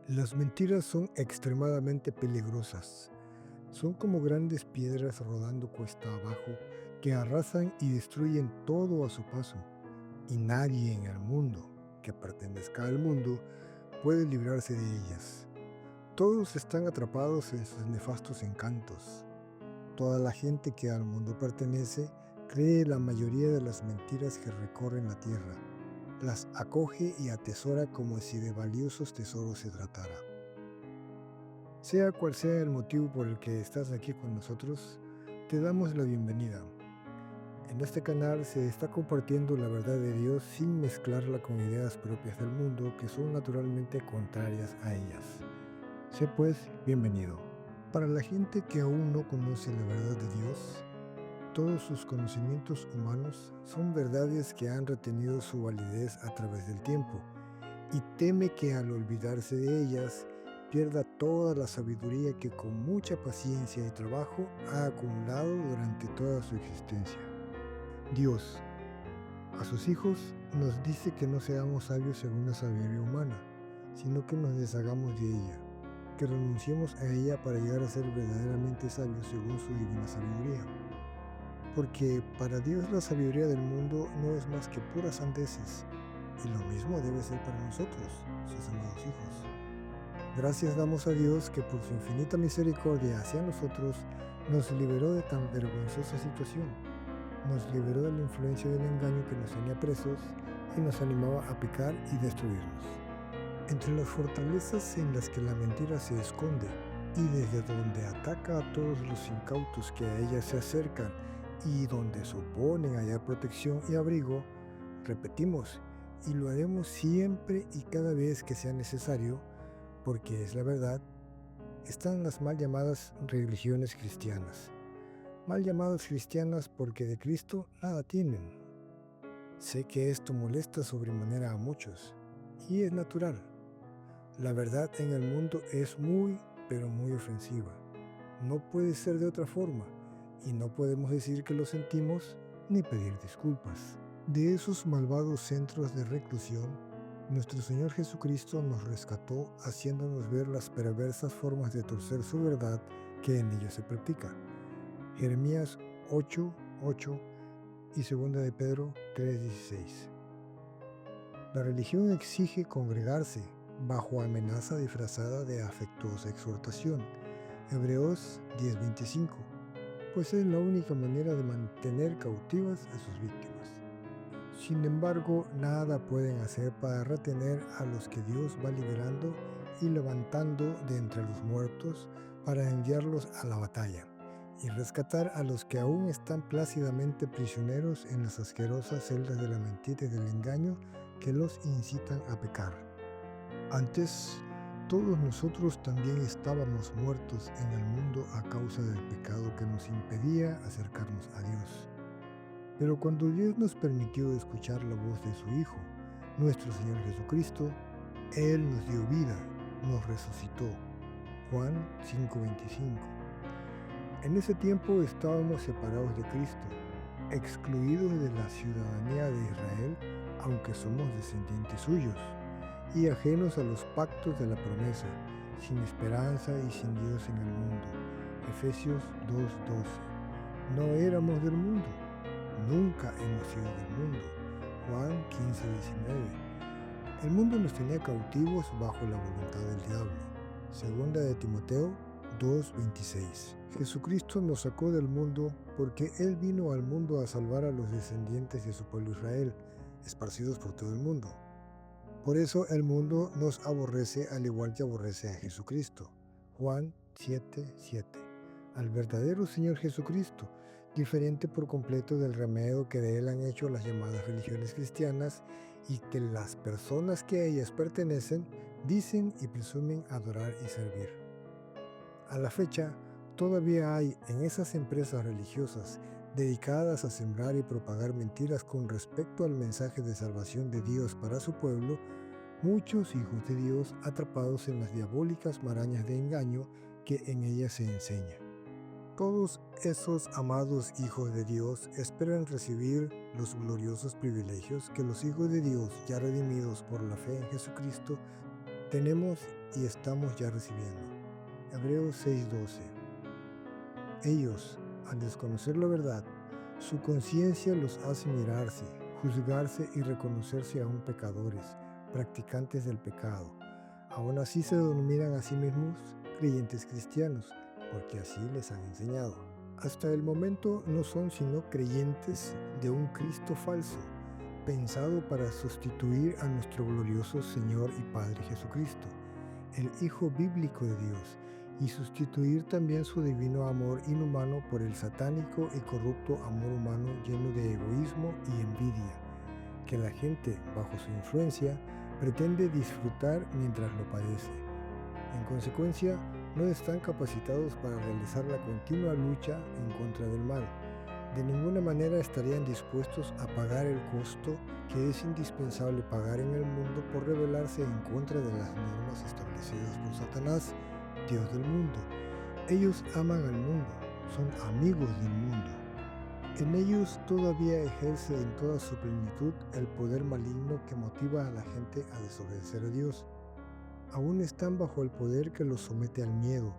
Las mentiras son extremadamente peligrosas. Son como grandes piedras rodando cuesta abajo que arrasan y destruyen todo a su paso. Y nadie en el mundo que pertenezca al mundo puede librarse de ellas. Todos están atrapados en sus nefastos encantos. Toda la gente que al mundo pertenece cree la mayoría de las mentiras que recorren la tierra. Las acoge y atesora como si de valiosos tesoros se tratara. Sea cual sea el motivo por el que estás aquí con nosotros, te damos la bienvenida. En este canal se está compartiendo la verdad de Dios sin mezclarla con ideas propias del mundo que son naturalmente contrarias a ellas. Sé pues bienvenido. Para la gente que aún no conoce la verdad de Dios, todos sus conocimientos humanos son verdades que han retenido su validez a través del tiempo y teme que al olvidarse de ellas pierda toda la sabiduría que con mucha paciencia y trabajo ha acumulado durante toda su existencia. Dios, a sus hijos, nos dice que no seamos sabios según la sabiduría humana, sino que nos deshagamos de ella, que renunciemos a ella para llegar a ser verdaderamente sabios según su divina sabiduría. Porque para Dios la sabiduría del mundo no es más que puras sandeces, y lo mismo debe ser para nosotros, sus amados hijos. Gracias damos a Dios que por su infinita misericordia hacia nosotros nos liberó de tan vergonzosa situación. Nos liberó de la influencia del engaño que nos tenía presos y nos animaba a pecar y destruirnos. Entre las fortalezas en las que la mentira se esconde y desde donde ataca a todos los incautos que a ella se acercan y donde suponen hallar protección y abrigo, repetimos, y lo haremos siempre y cada vez que sea necesario, porque es la verdad, están las mal llamadas religiones cristianas. Mal llamadas cristianas porque de Cristo nada tienen. Sé que esto molesta sobremanera a muchos, y es natural. La verdad en el mundo es muy, pero muy ofensiva. No puede ser de otra forma, y no podemos decir que lo sentimos ni pedir disculpas. De esos malvados centros de reclusión, nuestro Señor Jesucristo nos rescató haciéndonos ver las perversas formas de torcer su verdad que en ellos se practica. Jeremías 8:8 y 2 de Pedro 3:16. La religión exige congregarse bajo amenaza disfrazada de afectuosa exhortación. Hebreos 10:25, pues es la única manera de mantener cautivas a sus víctimas. Sin embargo, nada pueden hacer para retener a los que Dios va liberando y levantando de entre los muertos para enviarlos a la batalla y rescatar a los que aún están plácidamente prisioneros en las asquerosas celdas de la mentira y del engaño que los incitan a pecar. Antes, todos nosotros también estábamos muertos en el mundo a causa del pecado que nos impedía acercarnos a Dios. Pero cuando Dios nos permitió escuchar la voz de su Hijo, nuestro Señor Jesucristo, Él nos dio vida, nos resucitó. Juan 5:25. En ese tiempo estábamos separados de Cristo, excluidos de la ciudadanía de Israel, aunque somos descendientes suyos, y ajenos a los pactos de la promesa, sin esperanza y sin Dios en el mundo. Efesios 2:12. No éramos del mundo, nunca hemos sido del mundo. Juan 15:19. El mundo nos tenía cautivos bajo la voluntad del diablo. Segunda de Timoteo 2:26. Jesucristo nos sacó del mundo porque Él vino al mundo a salvar a los descendientes de su pueblo Israel, esparcidos por todo el mundo. Por eso el mundo nos aborrece al igual que aborrece a Jesucristo. Juan 7:7. Al verdadero Señor Jesucristo, diferente por completo del remedio que de Él han hecho las llamadas religiones cristianas y que las personas que a ellas pertenecen dicen y presumen adorar y servir. A la fecha, todavía hay en esas empresas religiosas dedicadas a sembrar y propagar mentiras con respecto al mensaje de salvación de Dios para su pueblo, muchos hijos de Dios atrapados en las diabólicas marañas de engaño que en ellas se enseña. Todos esos amados hijos de Dios esperan recibir los gloriosos privilegios que los hijos de Dios ya redimidos por la fe en Jesucristo tenemos y estamos ya recibiendo. Hebreos 6:12. Ellos, al desconocer la verdad, su conciencia los hace mirarse, juzgarse y reconocerse aún pecadores, practicantes del pecado. Aún así se denominan a sí mismos creyentes cristianos, porque así les han enseñado. Hasta el momento no son sino creyentes de un Cristo falso, pensado para sustituir a nuestro glorioso Señor y Padre Jesucristo, el Hijo bíblico de Dios, y sustituir también su divino amor inhumano por el satánico y corrupto amor humano lleno de egoísmo y envidia, que la gente, bajo su influencia, pretende disfrutar mientras lo padece. En consecuencia, no están capacitados para realizar la continua lucha en contra del mal. De ninguna manera estarían dispuestos a pagar el costo que es indispensable pagar en el mundo por rebelarse en contra de las normas establecidas por Satanás, Dios del mundo. Ellos aman al mundo, son amigos del mundo. En ellos todavía ejerce en toda su plenitud el poder maligno que motiva a la gente a desobedecer a Dios. Aún están bajo el poder que los somete al miedo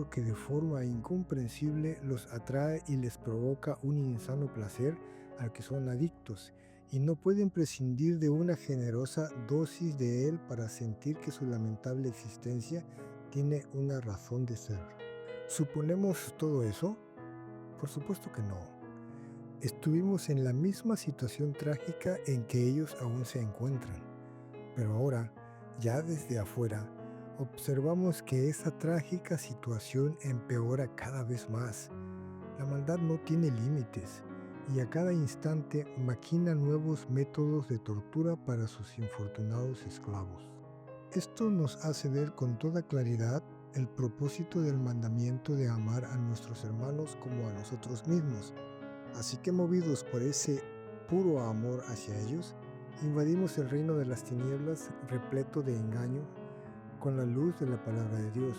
que de forma incomprensible los atrae y les provoca un insano placer al que son adictos, y no pueden prescindir de una generosa dosis de él para sentir que su lamentable existencia tiene una razón de ser. ¿Suponemos todo eso? Por supuesto que no. Estuvimos en la misma situación trágica en que ellos aún se encuentran, pero ahora, ya desde afuera, observamos que esa trágica situación empeora cada vez más. La maldad no tiene límites y a cada instante maquina nuevos métodos de tortura para sus infortunados esclavos. Esto nos hace ver con toda claridad el propósito del mandamiento de amar a nuestros hermanos como a nosotros mismos. Así que movidos por ese puro amor hacia ellos, invadimos el reino de las tinieblas repleto de engaño con la luz de la palabra de Dios.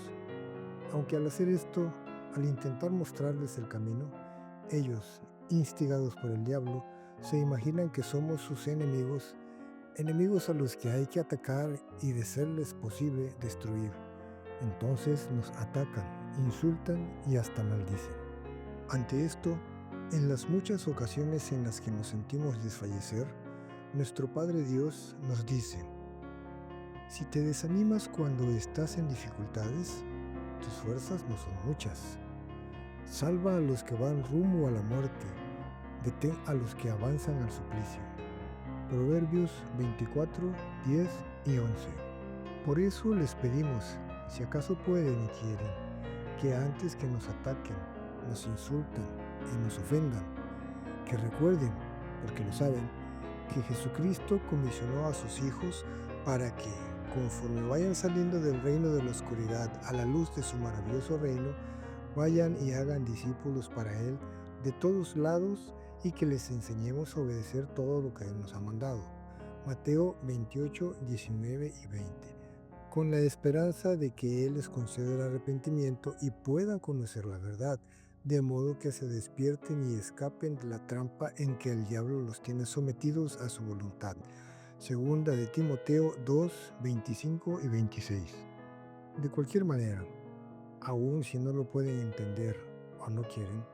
Aunque al hacer esto, al intentar mostrarles el camino, ellos, instigados por el diablo, se imaginan que somos sus enemigos, enemigos a los que hay que atacar y, de serles posible, destruir. Entonces nos atacan, insultan y hasta maldicen. Ante esto, en las muchas ocasiones en las que nos sentimos desfallecer, nuestro Padre Dios nos dice: si te desanimas cuando estás en dificultades, tus fuerzas no son muchas. Salva a los que van rumbo a la muerte, detén a los que avanzan al suplicio. Proverbios 24, 10 y 11. Por eso les pedimos, si acaso pueden y quieren, que antes que nos ataquen, nos insulten y nos ofendan, que recuerden, porque lo saben, que Jesucristo comisionó a sus hijos para que, conforme vayan saliendo del reino de la oscuridad a la luz de su maravilloso reino, vayan y hagan discípulos para Él de todos lados y que les enseñemos a obedecer todo lo que Él nos ha mandado. Mateo 28, 19 y 20. Con la esperanza de que Él les conceda el arrepentimiento y puedan conocer la verdad, de modo que se despierten y escapen de la trampa en que el diablo los tiene sometidos a su voluntad. Segunda de Timoteo 2, 25 y 26. De cualquier manera, aun si no lo pueden entender o no quieren,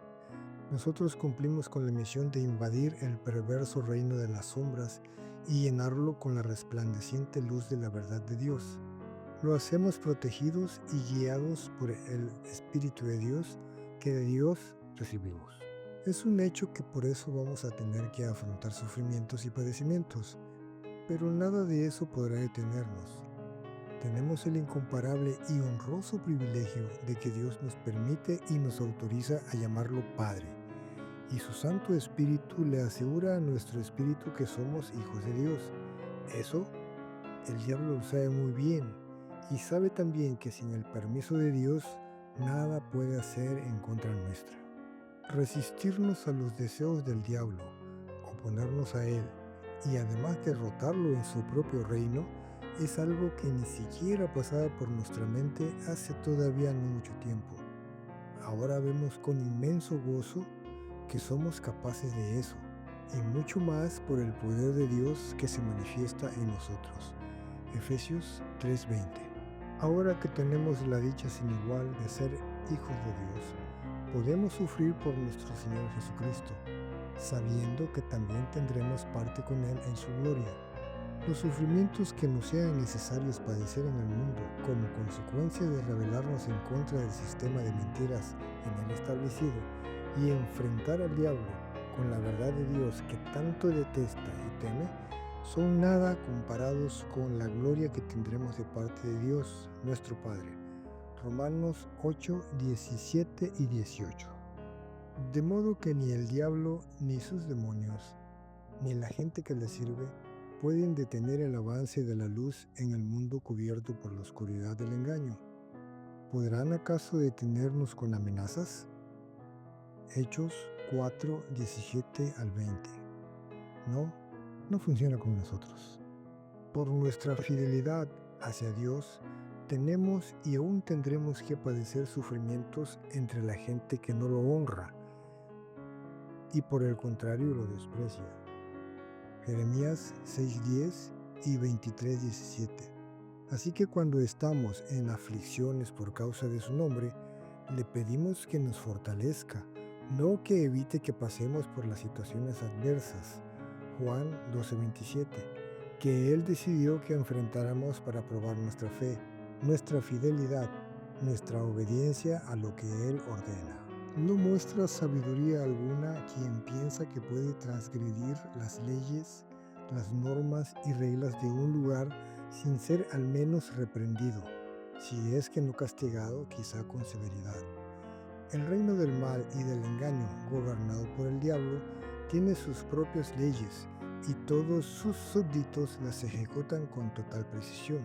nosotros cumplimos con la misión de invadir el perverso reino de las sombras y llenarlo con la resplandeciente luz de la verdad de Dios. Lo hacemos protegidos y guiados por el Espíritu de Dios que de Dios recibimos. Es un hecho que por eso vamos a tener que afrontar sufrimientos y padecimientos, pero nada de eso podrá detenernos. Tenemos el incomparable y honroso privilegio de que Dios nos permite y nos autoriza a llamarlo Padre, y su Santo Espíritu le asegura a nuestro espíritu que somos hijos de Dios. Eso, el diablo lo sabe muy bien, y sabe también que sin el permiso de Dios, nada puede hacer en contra nuestra. Resistirnos a los deseos del diablo, oponernos a él, y además derrotarlo en su propio reino, es algo que ni siquiera pasaba por nuestra mente hace todavía no mucho tiempo. Ahora vemos con inmenso gozo que somos capaces de eso, y mucho más por el poder de Dios que se manifiesta en nosotros. Efesios 3:20. Ahora que tenemos la dicha sin igual de ser hijos de Dios, podemos sufrir por nuestro Señor Jesucristo, sabiendo que también tendremos parte con Él en su gloria. Los sufrimientos que nos sean necesarios padecer en el mundo como consecuencia de rebelarnos en contra del sistema de mentiras en él establecido y enfrentar al diablo con la verdad de Dios que tanto detesta y teme, son nada comparados con la gloria que tendremos de parte de Dios, nuestro Padre. Romanos 8, 17 y 18. De modo que ni el diablo, ni sus demonios, ni la gente que le sirve, pueden detener el avance de la luz en el mundo cubierto por la oscuridad del engaño. ¿Podrán acaso detenernos con amenazas? Hechos 4, 17 al 20. No funciona con nosotros. Por nuestra fidelidad hacia Dios, tenemos y aún tendremos que padecer sufrimientos entre la gente que no lo honra y por el contrario lo desprecia. Jeremías 6:10 y 23:17. Así que cuando estamos en aflicciones por causa de su nombre, le pedimos que nos fortalezca, no que evite que pasemos por las situaciones adversas. Juan 12:27, que Él decidió que enfrentáramos para probar nuestra fe, nuestra fidelidad, nuestra obediencia a lo que Él ordena. No muestra sabiduría alguna quien piensa que puede transgredir las leyes, las normas y reglas de un lugar sin ser al menos reprendido, si es que no castigado, quizá con severidad. El reino del mal y del engaño, gobernado por el diablo, tiene sus propias leyes y todos sus súbditos las ejecutan con total precisión.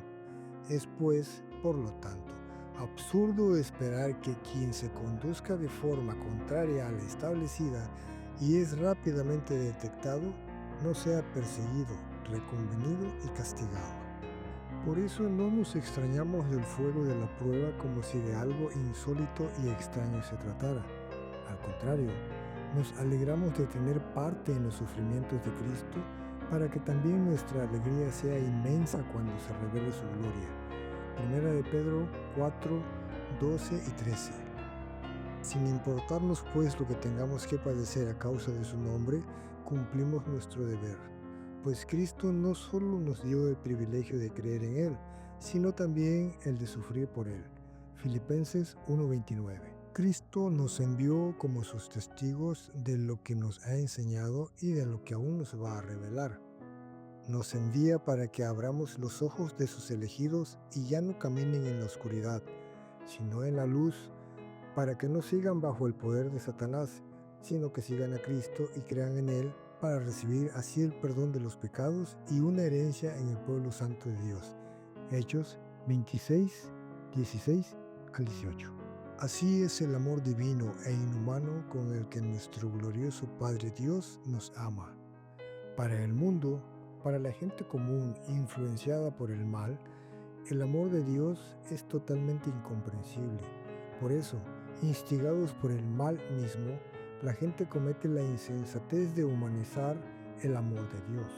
Es pues, por lo tanto, absurdo esperar que quien se conduzca de forma contraria a la establecida y es rápidamente detectado, no sea perseguido, reconvenido y castigado. Por eso no nos extrañamos del fuego de la prueba como si de algo insólito y extraño se tratara. Al contrario, nos alegramos de tener parte en los sufrimientos de Cristo para que también nuestra alegría sea inmensa cuando se revele su gloria. Primera de Pedro 4, 12 y 13. Sin importarnos pues lo que tengamos que padecer a causa de su nombre, cumplimos nuestro deber. Pues Cristo no solo nos dio el privilegio de creer en Él, sino también el de sufrir por Él. Filipenses 1:29. Cristo nos envió como sus testigos de lo que nos ha enseñado y de lo que aún nos va a revelar. Nos envía para que abramos los ojos de sus elegidos y ya no caminen en la oscuridad, sino en la luz, para que no sigan bajo el poder de Satanás, sino que sigan a Cristo y crean en Él para recibir así el perdón de los pecados y una herencia en el pueblo santo de Dios. Hechos 26, 16 al 18. Así es el amor divino e inhumano con el que nuestro glorioso Padre Dios nos ama. Para el mundo, para la gente común influenciada por el mal, el amor de Dios es totalmente incomprensible. Por eso, instigados por el mal mismo, la gente comete la insensatez de humanizar el amor de Dios.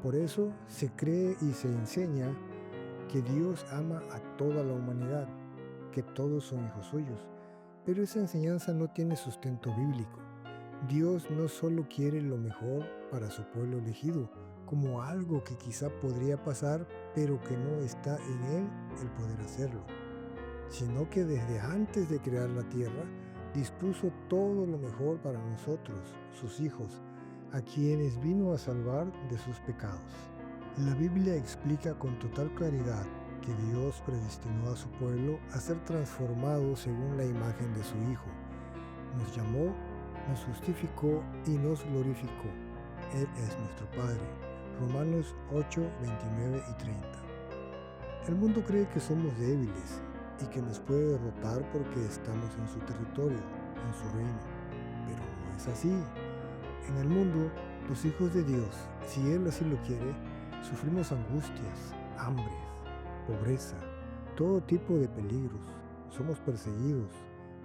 Por eso se cree y se enseña que Dios ama a toda la humanidad, que todos son hijos suyos, pero esa enseñanza no tiene sustento bíblico. Dios no solo quiere lo mejor para su pueblo elegido, como algo que quizá podría pasar, pero que no está en Él el poder hacerlo, sino que desde antes de crear la tierra, dispuso todo lo mejor para nosotros, sus hijos, a quienes vino a salvar de sus pecados. La Biblia explica con total claridad que Dios predestinó a su pueblo a ser transformado según la imagen de su Hijo. Nos llamó, nos justificó y nos glorificó. Él es nuestro Padre. Romanos 8, 29 y 30. El mundo cree que somos débiles y que nos puede derrotar porque estamos en su territorio, en su reino. Pero no es así. En el mundo, los hijos de Dios, si Él así lo quiere, sufrimos angustias, hambres, pobreza, todo tipo de peligros. Somos perseguidos,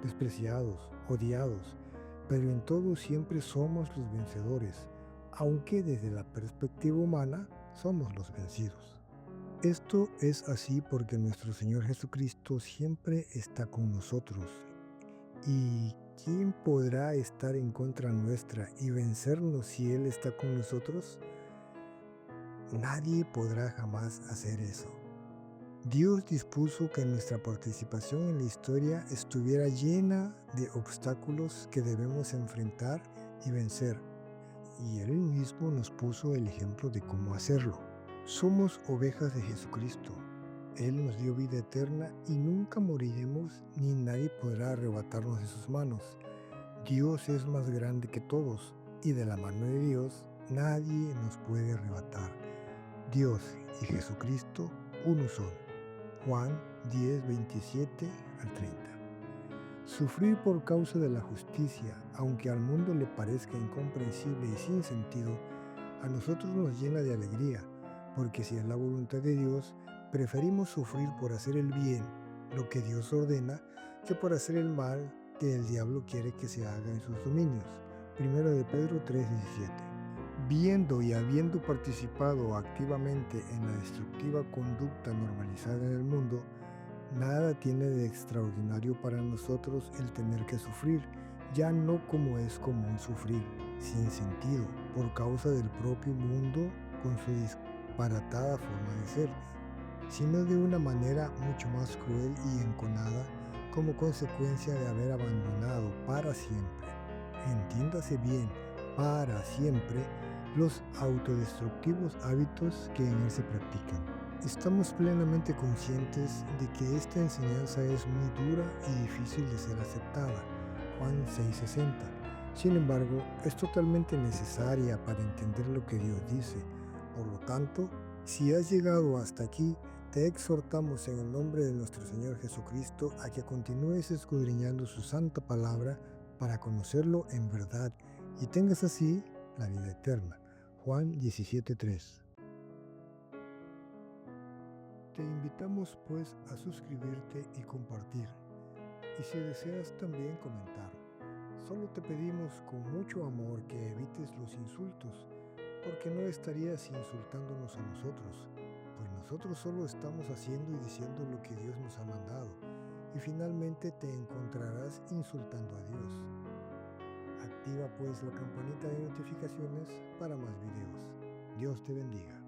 despreciados, odiados, pero en todo siempre somos los vencedores, aunque desde la perspectiva humana somos los vencidos. Esto es así porque nuestro Señor Jesucristo siempre está con nosotros. ¿Y quién podrá estar en contra nuestra y vencernos si Él está con nosotros? Nadie podrá jamás hacer eso. Dios dispuso que nuestra participación en la historia estuviera llena de obstáculos que debemos enfrentar y vencer, y Él mismo nos puso el ejemplo de cómo hacerlo. Somos ovejas de Jesucristo. Él nos dio vida eterna y nunca moriremos ni nadie podrá arrebatarnos de sus manos. Dios es más grande que todos y de la mano de Dios nadie nos puede arrebatar. Dios y Jesucristo uno son. Juan 10, 27 al 30. Sufrir por causa de la justicia, aunque al mundo le parezca incomprensible y sin sentido, a nosotros nos llena de alegría, porque si es la voluntad de Dios, preferimos sufrir por hacer el bien, lo que Dios ordena, que por hacer el mal que el diablo quiere que se haga en sus dominios. Primero de Pedro 3:17. Viendo y habiendo participado activamente en la destructiva conducta normalizada en el mundo, nada tiene de extraordinario para nosotros el tener que sufrir, ya no como es común sufrir, sin sentido, por causa del propio mundo con su disparatada forma de ser, sino de una manera mucho más cruel y enconada como consecuencia de haber abandonado para siempre, entiéndase bien, para siempre, los autodestructivos hábitos que en él se practican. Estamos plenamente conscientes de que esta enseñanza es muy dura y difícil de ser aceptada. Juan 6:60. Sin embargo, es totalmente necesaria para entender lo que Dios dice. Por lo tanto, si has llegado hasta aquí, te exhortamos en el nombre de nuestro Señor Jesucristo a que continúes escudriñando su santa palabra para conocerlo en verdad y tengas así la vida eterna. Juan 17:3. Te invitamos pues a suscribirte y compartir, y si deseas también comentar. Solo te pedimos con mucho amor que evites los insultos, porque no estarías insultándonos a nosotros, pues nosotros solo estamos haciendo y diciendo lo que Dios nos ha mandado, y finalmente te encontrarás insultando a Dios. Activa pues la campanita de notificaciones para más videos. Dios te bendiga.